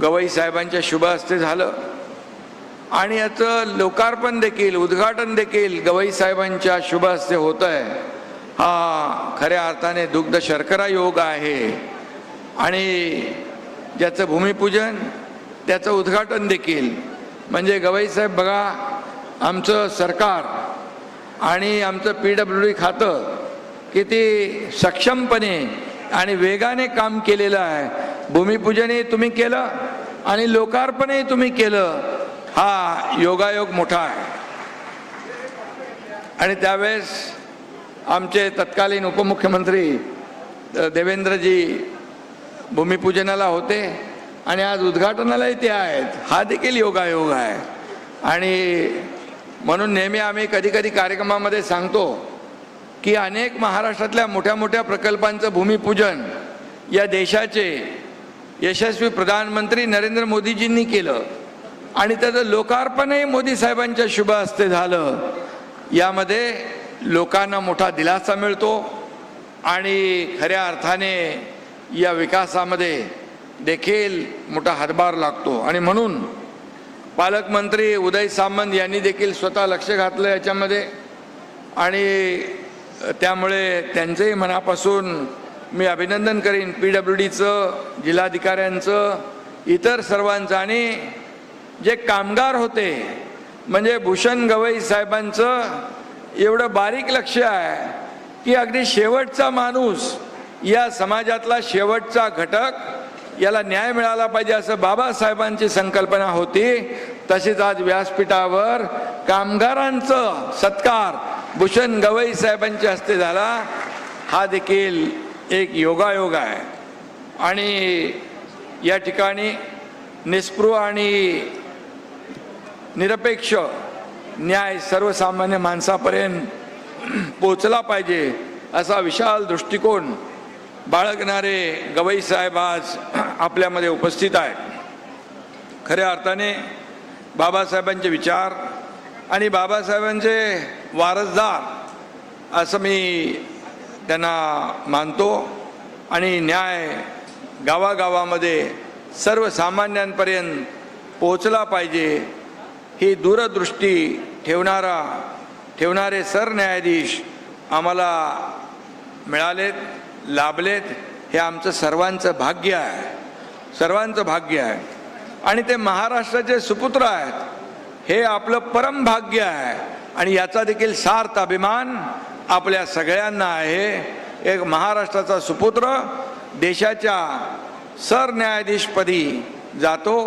गवई साहेबांच्या शुभ हस्ते झालं आणि याचं लोकार्पण देखील उद्घाटन देखील गवई साहेबांच्या शुभ हस्ते होत आहे। हा खऱ्या अर्थाने दुग्ध शर्करा योग आहे आणि ज्याचं भूमिपूजन त्याचं उद्घाटन देखील म्हणजे गवई साहेब बघा, आमचं सरकार आणि आमचं PWD खातं किती सक्षमपणे आणि वेगाने काम केलेलं आहे। भूमिपूजनही तुम्ही केलं आणि लोकार्पणही तुम्ही केलं, हा योगायोग मोठा आहे। आणि त्यावेळेस आमचे तत्कालीन उपमुख्यमंत्री देवेंद्रजी भूमिपूजनाला होते आणि आज उद्घाटनालाही ते आहेत, हा देखील योगायोग आहे। आणि म्हणून नेहमी आम्ही कधी कधी कार्यक्रमामध्ये सांगतो की अनेक महाराष्ट्रातल्या मोठ्या मोठ्या प्रकल्पांचं भूमिपूजन या देशाचे यशस्वी प्रधानमंत्री नरेंद्र मोदीजींनी केलं आणि त्याचं लोकार्पणही मोदी साहेबांच्या शुभ हस्ते झालं। यामध्ये लोकांना मोठा दिलासा मिळतो आणि खऱ्या अर्थाने या विकासामध्ये देखील मोठा हातभार लागतो। आणि म्हणून पालकमंत्री उदय सामंत यांनी देखील स्वतः लक्ष घातलं याच्यामध्ये आणि त्यामुळे त्यांचंही मनापासून मी अभिनंदन करीन, PWDचं, जिल्हाधिकाऱ्यांचं, इतर सर्वांचं। आणि जे कामगार होते म्हणजे भूषण गवई साहेबांचं एवढं बारीक लक्ष आहे की अगदी शेवटचा माणूस, या समाजातला शेवटचा घटक, याला न्याय मिळाला पाहिजे असं बाबासाहेबांची संकल्पना होती। तसेच आज व्यासपीठावर कामगारांचं सत्कार भूषण गवई साहेबांच्या हस्ते झाला, हा देखील एक योगायोग आहे। आणि या ठिकाणी निस्पृह आणि निरपेक्ष न्याय सर्वसामान्य माणसापर्यंत पोचला पाहिजे असा विशाल दृष्टिकोन बाळगणारे गवई साहेब आज आपल्यामध्ये उपस्थित आहेत। खऱ्या अर्थाने बाबासाहेबांचे विचार आणि बाबासाहेबांचे वारसदार असं मी त्यांना मानतो आणि न्याय गावागावामध्ये सर्वसामान्यांपर्यंत पोचला पाहिजे ही दूरदृष्टी ठेवणारे सरन्यायाधीश आम्हाला मिळालेत, लाभलेत, हे आमचं सर्वांचं भाग्य आहे, सर्वांचं भाग्य आहे। आणि ते महाराष्ट्राचे सुपुत्र आहेत, हे आपलं परम भाग्य आहे आणि याचा देखील सार्थ अभिमान आपल्या सगळ्यांना आहे। एक महाराष्ट्राचा सुपुत्र देशाच्या सरन्यायाधीशपदी जातो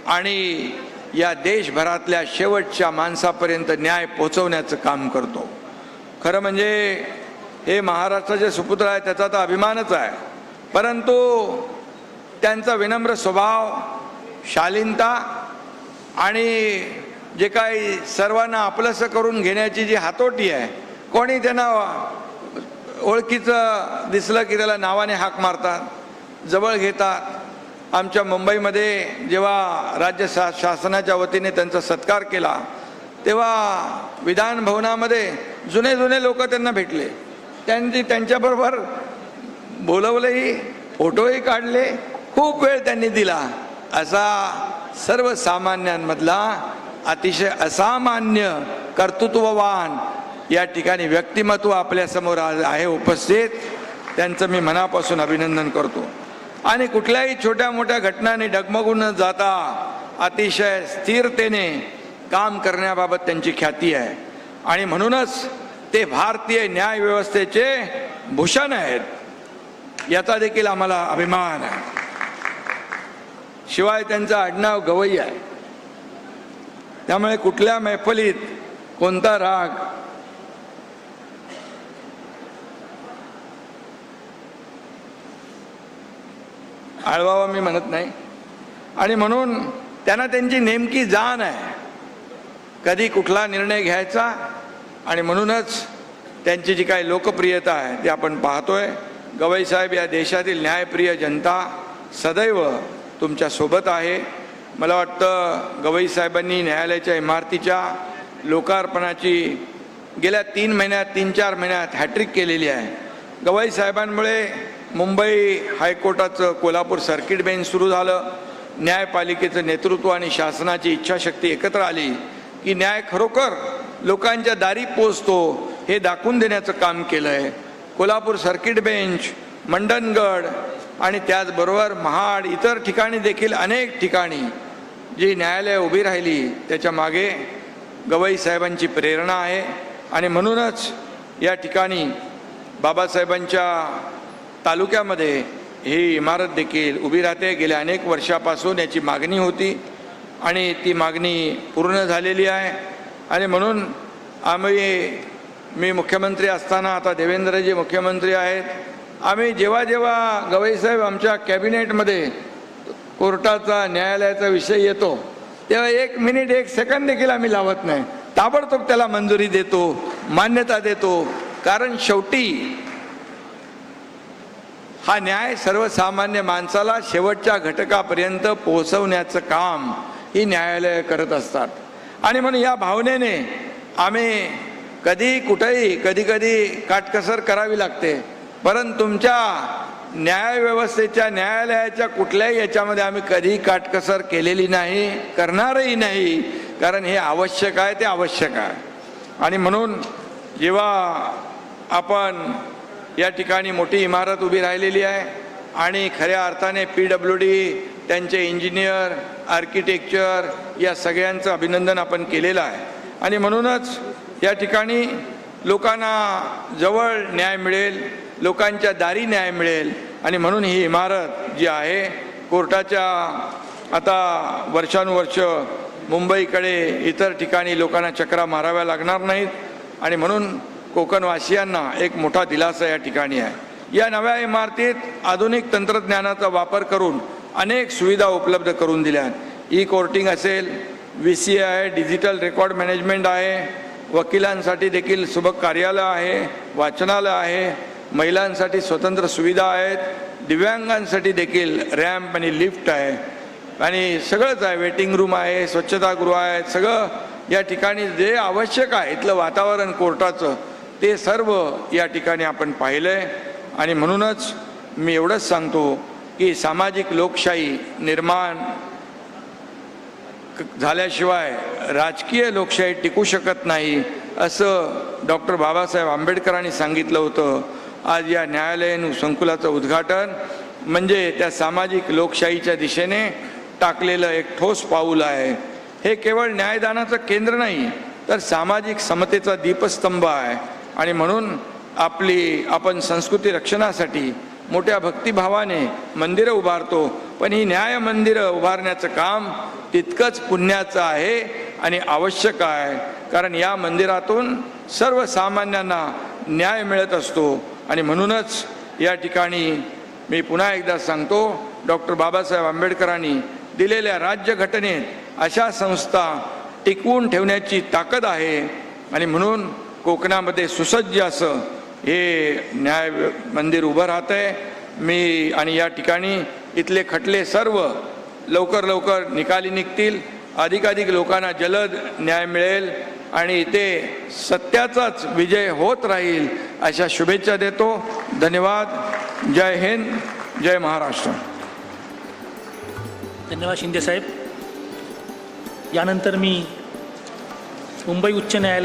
आणि या देशभरातल्या शेवटच्या माणसापर्यंत न्याय पोचवण्याचं काम करतो। खरं म्हणजे हे महाराष्ट्राचे सुपुत्र आहे त्याचा तर अभिमानच आहे, परंतु त्यांचा विनम्र स्वभाव, शालीनता आणि जे काही सर्वांना आपलंसं करून घेण्याची जी हातोटी आहे, कोणी त्यांना ओळखीचं दिसलं की त्याला नावाने हाक मारतात, जवळ घेतात। आमच्या मुंबईमध्ये जेव्हा राज्य शासनाच्या वतीने त्यांचा सत्कार केला तेव्हा विधान भवनामध्ये जुने लोक त्यांना भेटले, त्यांच्याबरोबर बोलवलंही, फोटोही काढले, खूप वेळ त्यांनी दिला। असा सर्वसामान्यांमधला अतिशय असामान्य कर्तृत्ववान या ठिकाणी व्यक्तिमत्व आपल्यासमोर आहे उपस्थित, त्यांचं मी मनापासून अभिनंदन करतो। आणि कुठल्याही छोट्या मोठ्या घटनांनी डगमगून न जाता अतिशय स्थिरतेने काम करण्याबाबत त्यांची ख्याती आहे आणि म्हणूनच ते भारतीय न्याय व्यवस्थेचे भूषण आहेत, याचा देखील आम्हाला अभिमान आहे। शिवाय त्यांचं आडनाव गवई आहे, त्यामुळे कुठल्या मैफलीत कोणता राग आळवावा मी म्हणत नाही। आणि म्हणून त्यांना त्यांची नेमकी जाण आहे कधी कुठला निर्णय घ्यायचा आणि म्हणूनच त्यांची जी काही लोकप्रियता आहे ती आपण पाहतोय। गवई साहेब या देशातील न्यायप्रिय जनता सदैव तुमच्या सोबत आहे। मला वाटतं गवई साहेबांनी न्यायालयाच्या इमारतीच्या लोकार्पणाची गेल्या 3-4 महिन्यात हॅट्रिक केलेली आहे। गवई साहेबांमुळे मुंबई हायकोर्टाचं कोल्हापूर सर्किट बेंच सुरू झालं, न्यायपालिकेचं नेतृत्व आणि शासनाची इच्छाशक्ती एकत्र आली की न्याय खरोखर लोकांच्या दारी पोचतो हे दाखवून देण्याचं काम केलं आहे. कोल्हापूर सर्किट बेंच, मंडणगड आणि त्याचबरोबर महाड इतर ठिकाणी देखील अनेक ठिकाणी जी न्यायालय उभी राहिली त्याच्या मागे गवई साहेबांची प्रेरणा आहे. आणि म्हणूनच या ठिकाणी बाबासाहेबांच्या तालुक्यामध्ये ही इमारत देखील उभी राहते. गेल्या अनेक वर्षापासून याची मागणी होती आणि ती मागणी पूर्ण झालेली आहे. आणि म्हणून मी मुख्यमंत्री असताना, आता देवेंद्रजी मुख्यमंत्री आहेत, आम्ही जेव्हा गवईसाहेब आमच्या कॅबिनेटमध्ये कोर्टाचा न्यायालयाचा विषय येतो तेव्हा 1 मिनिट 1 सेकंद देखील आम्ही लावत नाही. ताबडतोब त्याला मंजुरी देतो, मान्यता देतो. कारण शेवटी हा न्याय सर्वसामान्य माणसाला शेवटच्या घटकापर्यंत पोहोचवण्याचं काम ही न्यायालय करत असतात. आणि म्हणून या भावनेने आम्ही कधी कुठेही कधी काटकसर करावी लागते, परंतु तुमच्या न्यायव्यवस्थेच्या न्यायालयाच्या कुठल्याही याच्यामध्ये आम्ही कधी काटकसर केलेली नाही, करणारही नाही. कारण हे आवश्यक आहे, ते आवश्यक आहे. आणि म्हणून जेव्हा आपण या ठिकाणी मोठी इमारत उभी राहिलेली आहे आणि खऱ्या अर्थाने PWD, त्यांचे इंजिनियर, आर्किटेक्चर या सगळ्यांचं अभिनंदन आपण केलेलं आहे. आणि म्हणूनच या ठिकाणी लोकांना जवळ न्याय मिळेल, लोकांच्या दारी न्याय मिळेल. आणि म्हणून ही इमारत जी आहे कोर्टाच्या आता वर्षानुवर्ष मुंबईकडे इतर ठिकाणी लोकांना चक्रा माराव्या लागणार नाहीत. आणि म्हणून कोकणवासियांना एक मोठा दिलासा या ठिकाणी आहे. या नव्या इमारतीत आधुनिक तंत्रज्ञानाचा वापर करून अनेक सुविधा उपलब्ध करून दिल्या. कोर्टिंग असेल, VCI, डिजिटल रेकॉर्ड मॅनेजमेंट आहे, वकिलांसाठी देखील सुबक कार्यालय आहे, वाचनालय आहे, महिलांसाठी स्वतंत्र सुविधा आहेत, दिव्यांगांसाठी देखील रॅम्प आणि लिफ्ट आहे आणि सगळंच आहे. वेटिंग रूम आहे, स्वच्छतागृह आहे. सगळं या ठिकाणी जे आवश्यक आहे इथलं वातावरण कोर्टाचं ते सर्व या ठिकाणी आपण पाहिलं आहे. आणि म्हणूनच मी एवढंच सांगतो की सामाजिक लोकशाही निर्माण झाल्याशिवाय राजकीय लोकशाही टिकू शकत नाही असं डॉक्टर बाबासाहेब आंबेडकरांनी सांगितलं होतं. आज या न्यायालयीन संकुलाचं उद्घाटन म्हणजे त्या सामाजिक लोकशाहीच्या दिशेने टाकलेलं एक ठोस पाऊल आहे. हे केवळ न्यायदानाचं केंद्र नाही तर सामाजिक समतेचा दीपस्तंभ आहे. आणि म्हणून आपण संस्कृती रक्षणासाठी मोठ्या भक्तिभावाने मंदिरं उभारतो, पण ही न्याय मंदिरं उभारण्याचं काम तितकंच पुण्याचं आहे आणि आवश्यक आहे. कारण या मंदिरातून सर्वसामान्यांना न्याय मिळत असतो. आणि म्हणूनच या ठिकाणी मी पुन्हा एकदा सांगतो, डॉक्टर बाबासाहेब आंबेडकरांनी दिलेल्या राज्यघटनेत अशा संस्था टिकवून ठेवण्याची ताकद आहे. आणि म्हणून कोकणामध्ये सुसज्ज असं हे न्याय मंदिर उभं राहत आहे. मी आणि या ठिकाणी इथले खटले सर्व लवकर निकाली निघतील, अधिकाधिक लोकांना जलद न्याय मिळेल आणि इथे सत्याचाच विजय होत राहील अशा शुभेच्छा देतो. धन्यवाद. जय हिंद, जय महाराष्ट्र. धन्यवाद शिंदे साहेब. यानंतर मी मुंबई उच्च न्यायालय